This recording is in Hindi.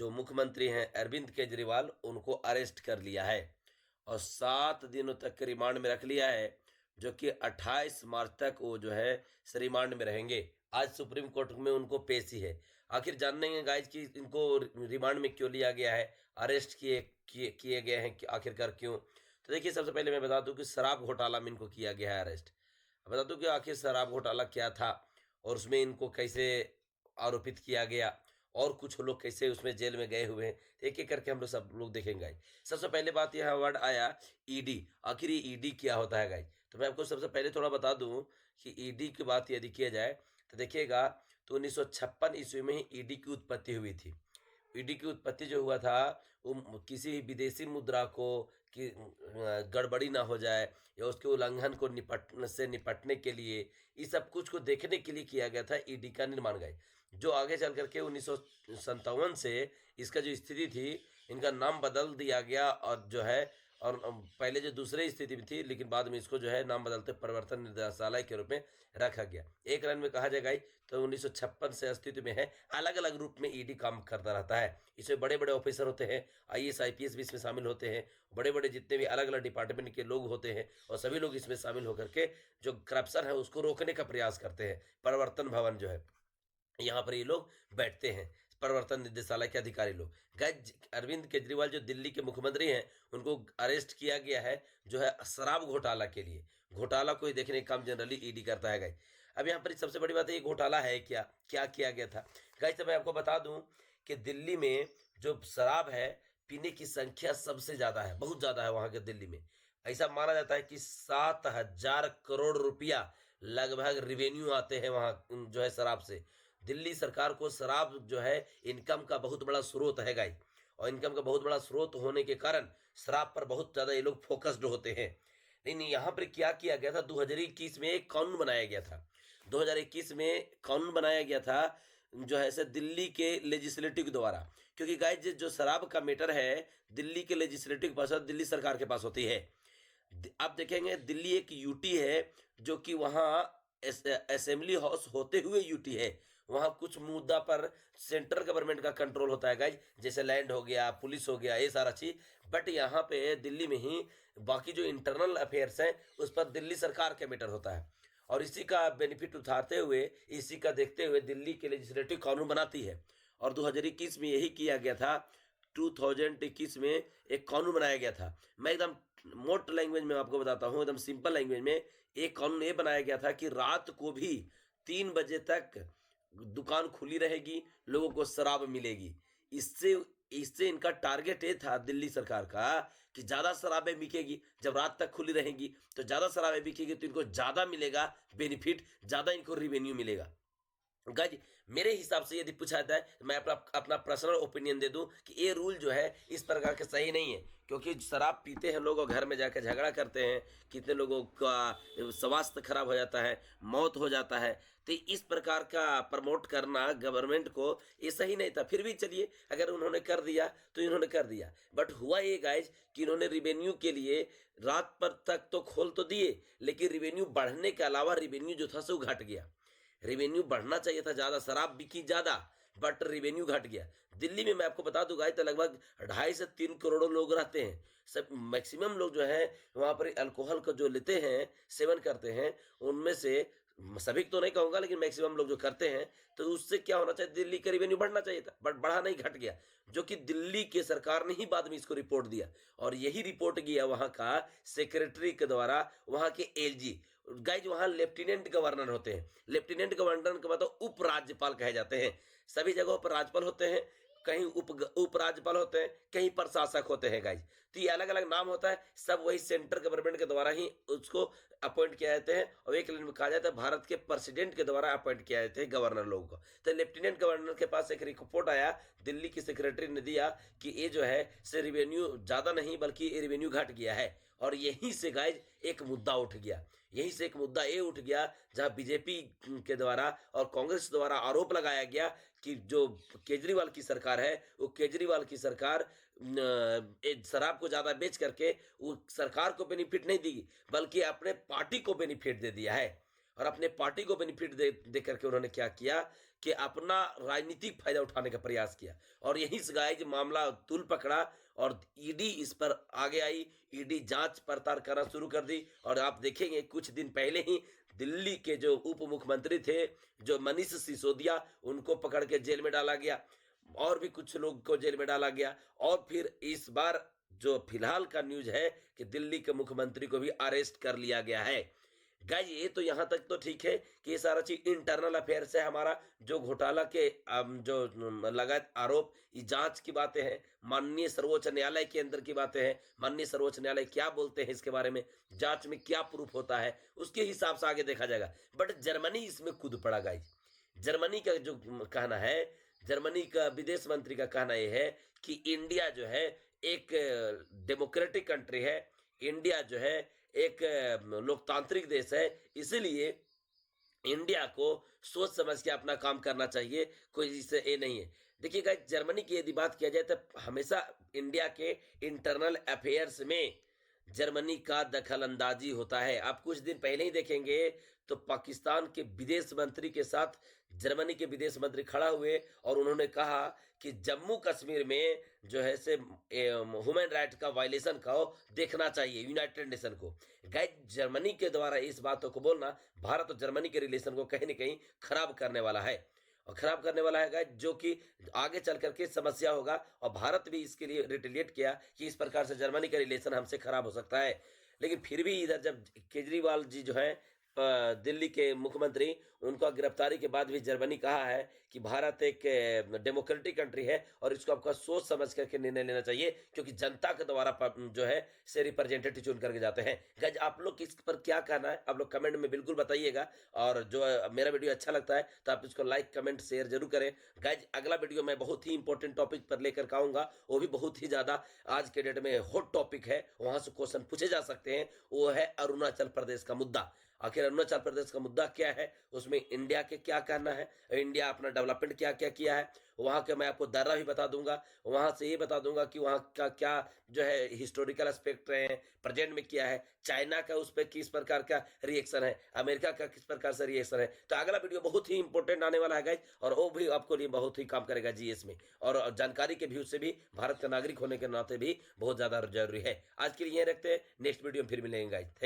जो मुख्यमंत्री हैं अरविंद केजरीवाल, उनको अरेस्ट कर लिया है और 7 दिनों तक रिमांड में रख लिया है, जो कि 28 मार्च तक वो जो है रिमांड में रहेंगे। आज सुप्रीम कोर्ट में उनको पेशी है। आखिर जानेंगे गाइज कि इनको रिमांड में क्यों लिया गया है, अरेस्ट किए किए किए गए हैं आखिरकार क्यों। तो देखिए, सबसे पहले मैं बता दूं कि शराब घोटाला में इनको किया गया है अरेस्ट। बता दूं कि आखिर शराब घोटाला क्या था और उसमें इनको कैसे आरोपित किया गया और कुछ लोग कैसे उसमें जेल में गए हुए हैं। एक एक करके हम लोग सब लोग देखेंगे गाइज। सबसे पहले बात यहाँ वर्ड आया ईडी। आखिर ये ईडी क्या होता है गाइज, तो मैं आपको सबसे पहले थोड़ा बता दूं कि ईडी की बात यदि किया जाए तो देखिएगा, तो 1956 ईस्वी में ही ईडी की उत्पत्ति हुई थी। ईडी की उत्पत्ति जो हुआ था, वो किसी विदेशी मुद्रा को कि गड़बड़ी ना हो जाए या उसके उल्लंघन को निपटने के लिए, इस सब कुछ को देखने के लिए किया गया था ईडी का निर्माण गाइज। जो आगे चल करके 1957 से इसका जो स्थिति थी, इनका नाम बदल दिया गया और जो है, और पहले जो दूसरे स्थिति में थी, लेकिन बाद में इसको जो है नाम बदलते प्रवर्तन निदेशालय के रूप में रखा गया। एक लाइन में कहा जाएगा तो 1956 से अस्तित्व में है। अलग अलग रूप में ईडी काम करता रहता है। इसमें बड़े बड़े ऑफिसर होते हैं, आईएएस आईपीएस भी इसमें शामिल होते हैं, बड़े बड़े जितने भी अलग अलग डिपार्टमेंट के लोग होते हैं, और सभी लोग इसमें शामिल होकर के जो करप्शन है उसको रोकने का प्रयास करते हैं। प्रवर्तन भवन जो है, यहाँ पर ये लोग बैठते हैं, प्रवर्तन निदेशालय के अधिकारी लोग। गाइस, अरविंद केजरीवाल जो दिल्ली के मुख्यमंत्री हैं, उनको अरेस्ट किया गया है जो है शराब घोटाला के लिए। घोटाला को ही देखने का काम जनरली ईडी करता है गाइस। अब यहाँ पर सबसे बड़ी बात है, ये घोटाला है क्या, क्या किया गया था गाइस। तो मैं आपको बता दूं कि दिल्ली में जो शराब है, पीने की संख्या सबसे ज्यादा है, बहुत ज्यादा है वहां के दिल्ली में। ऐसा माना जाता है कि 7,000 करोड़ रुपया लगभग रिवेन्यू आते हैं वहां जो है शराब से। दिल्ली सरकार को शराब जो है इनकम का बहुत बड़ा स्रोत है गाइस, और इनकम का बहुत बड़ा स्रोत होने के कारण शराब पर बहुत ज्यादा ये लोग फोकस्ड होते हैं। लेकिन यहाँ पर क्या किया गया था, 2021 में एक कानून बनाया गया था। 2021 में कानून बनाया गया था जो है से दिल्ली के लेजिस्लेटिव द्वारा, क्योंकि गाइस जो शराब का मैटर है दिल्ली के लेजिस्लेटिव पास, दिल्ली सरकार के पास होती है। आप देखेंगे दिल्ली एक यूटी है, जो कि वहाँ असेंबली हाउस होते हुए यूटी है। वहाँ कुछ मुद्दा पर सेंट्रल गवर्नमेंट का कंट्रोल होता है गाइज, जैसे लैंड हो गया, पुलिस हो गया, ये सारा चीज। बट यहाँ पे दिल्ली में ही बाकी जो इंटरनल अफेयर्स हैं उस पर दिल्ली सरकार के मैटर होता है। और इसी का बेनिफिट उठाते हुए, इसी का देखते हुए दिल्ली के लेजिस्लेटिव कानून बनाती है। और 2021 में यही किया गया था। 2021 में एक कानून बनाया गया था। मैं एकदम मोट लैंग्वेज में आपको बताता हूँ, एकदम सिंपल लैंग्वेज में। एक कानून ये बनाया गया था कि रात को भी 3 बजे तक दुकान खुली रहेगी, लोगों को शराब मिलेगी। इससे इससे इनका टारगेट ये था दिल्ली सरकार का कि ज्यादा शराबें बिकेगी। जब रात तक खुली रहेंगी तो ज्यादा शराबें बिकेगी, तो इनको ज्यादा मिलेगा बेनिफिट, ज्यादा इनको रिवेन्यू मिलेगा। गाइज, मेरे हिसाब से यदि पूछा जाता है, मैं अपना पर्सनल ओपिनियन दे दूं कि ये रूल जो है इस प्रकार के सही नहीं है। क्योंकि शराब पीते हैं लोग और घर में जाकर झगड़ा करते हैं, कितने लोगों का स्वास्थ्य खराब हो जाता है, मौत हो जाता है। तो इस प्रकार का प्रमोट करना गवर्नमेंट को ये सही नहीं था। फिर भी चलिए, अगर उन्होंने कर दिया तो इन्होंने कर दिया। बट हुआ ये गाइज कि इन्होंने रिवेन्यू के लिए रात पर तक तो खोल तो दिए, लेकिन रिवेन्यू बढ़ने के अलावा रिवेन्यू जो था सो घट गया। रेवेन्यू बढ़ना चाहिए था ज्यादा, शराब बिकी ज्यादा, बट रेवेन्यू घट गया। दिल्ली में मैं आपको बता दूंगा तो लगभग 2.5 से 3 करोड़ लोग रहते हैं। सब मैक्सिमम लोग जो है वहां पर अल्कोहल को जो लेते हैं, सेवन करते हैं, उनमें से सभी तो नहीं कहूंगा, लेकिन मैक्सिमम लोग जो करते हैं, तो उससे क्या होना चाहिए, दिल्ली का रेवेन्यू बढ़ना चाहिए था, बट बढ़ा नहीं, घट गया। जो कि दिल्ली के सरकार ने ही बाद में इसको रिपोर्ट दिया, और यही रिपोर्ट गया वहां का सेक्रेटरी के द्वारा, वहां के एलजी। गाइज, वहां लेफ्टिनेंट गवर्नर होते हैं। लेफ्टिनेंट गवर्नर के मतलब उप राज्यपाल कहे जाते हैं। सभी जगहों पर राज्यपाल होते हैं, कहीं उप राज्यपाल होते हैं, कहीं प्रशासक होते हैं गाइज। तो ये अलग अलग नाम होता है, सब वही सेंट्रल गवर्नमेंट के द्वारा ही उसको अपॉइंट किया जाते हैं। और एक लाइन में कहा जाता है भारत के प्रेसिडेंट के द्वारा अपॉइंट किया जाते हैं गवर्नर लोगों को। तो लेफ्टिनेंट गवर्नर के पास एक रिपोर्ट आया, दिल्ली की सेक्रेटरी ने दिया कि ये जो है से रिवेन्यू ज्यादा नहीं बल्कि रिवेन्यू घट गया है। और यहीं से गाइज एक मुद्दा उठ गया, यहीं से एक मुद्दा ये उठ गया जहां बीजेपी के द्वारा और कांग्रेस द्वारा आरोप लगाया गया कि जो केजरीवाल की सरकार है, वो केजरीवाल की सरकार शराब को ज्यादा बेच करके वो सरकार को बेनिफिट नहीं दी, बल्कि अपने पार्टी को बेनिफिट दे दिया है। और अपने पार्टी को बेनिफिट दे करके उन्होंने क्या किया कि अपना राजनीतिक फायदा उठाने का प्रयास किया। और यहीं से गाइज मामला तूल पकड़ा और ईडी इस पर आगे आई। ईडी जांच पड़ताल करना शुरू कर दी और आप देखेंगे कुछ दिन पहले ही दिल्ली के जो उप मुख्यमंत्री थे, जो मनीष सिसोदिया, उनको पकड़ के जेल में डाला गया और भी कुछ लोग को जेल में डाला गया। और फिर इस बार जो फिलहाल का न्यूज है कि दिल्ली के मुख्यमंत्री को भी अरेस्ट कर लिया गया है। गाइज ये तो यहाँ तक तो ठीक है कि ये सारा चीज इंटरनल अफेयर से हमारा जो घोटाला के जो लगातार आरोप, ये जांच की बातें हैं, माननीय सर्वोच्च न्यायालय के अंदर की बातें हैं, माननीय सर्वोच्च न्यायालय क्या बोलते हैं इसके बारे में, जांच में क्या प्रूफ होता है, उसके हिसाब से आगे देखा जाएगा। बट जर्मनी इसमें कूद पड़ा गाइज। जर्मनी का जो कहना है, जर्मनी का विदेश मंत्री का कहना यह है कि इंडिया जो है एक डेमोक्रेटिक कंट्री है, इंडिया जो है एक लोकतांत्रिक देश है, इसीलिए इंडिया को सोच समझ के अपना काम करना चाहिए, कोई इससे ये नहीं है। देखिएगा जर्मनी की यदि बात किया जाए तो हमेशा इंडिया के इंटरनल अफेयर्स में जर्मनी का दखल अंदाजी होता है। आप कुछ दिन पहले ही देखेंगे तो पाकिस्तान के विदेश मंत्री के साथ जर्मनी के विदेश मंत्री खड़ा हुए और उन्होंने कहा कि जम्मू कश्मीर में जो है से ह्यूमन राइट का वायलेशन का देखना चाहिए यूनाइटेड नेशन को। गाइस जर्मनी के द्वारा इस बातों को बोलना भारत और जर्मनी के रिलेशन को कहीं न कहीं खराब करने वाला है और खराब करने वाला है गाइस, जो कि आगे चल करके समस्या होगा। और भारत भी इसके लिए रिटेलिएट किया कि इस प्रकार से जर्मनी का रिलेशन हमसे खराब हो सकता है। लेकिन फिर भी इधर जब केजरीवाल जी जो है दिल्ली के मुख्यमंत्री, उनका गिरफ्तारी के बाद भी जर्मनी कहा है कि भारत एक डेमोक्रेटिक कंट्री है और इसको आपका सोच समझ करके निर्णय लेना चाहिए, क्योंकि जनता के द्वारा जो है से रिप्रेजेंटेटिव चुन करके जाते हैं। गाइस आप लोग इस पर क्या कहना है, आप लोग कमेंट में बिल्कुल बताइएगा। और जो मेरा वीडियो अच्छा लगता है तो आप इसको लाइक कमेंट शेयर जरूर करें। गाइस अगला वीडियो मैं बहुत ही इंपॉर्टेंट टॉपिक पर लेकर आऊंगा, वो भी बहुत ही ज्यादा आज के डेट में हॉट टॉपिक है, वहां से क्वेश्चन पूछे जा सकते हैं। वो है अरुणाचल प्रदेश का मुद्दा। आखिर अरुणाचल प्रदेश का मुद्दा क्या है, उसमें इंडिया के क्या कहना है, इंडिया अपना डेवलपमेंट क्या क्या किया है, वहाँ के मैं आपको दर्रा भी बता दूंगा। वहाँ से ये बता दूंगा कि वहाँ का क्या जो है हिस्टोरिकल एस्पेक्ट रहे हैं, प्रेजेंट में क्या है, चाइना का उस पर किस प्रकार का रिएक्शन है, अमेरिका का किस प्रकार से रिएक्शन है। तो अगला वीडियो बहुत ही इंपॉर्टेंट आने वाला है गाइस, और वो भी आपको लिए बहुत ही काम करेगा जीएस में, और जानकारी के व्यू से भी भारत का नागरिक होने के नाते भी बहुत ज्यादा जरूरी है। आज के लिए यही रखते हैं, नेक्स्ट वीडियो में फिर मिलेंगे गाइस।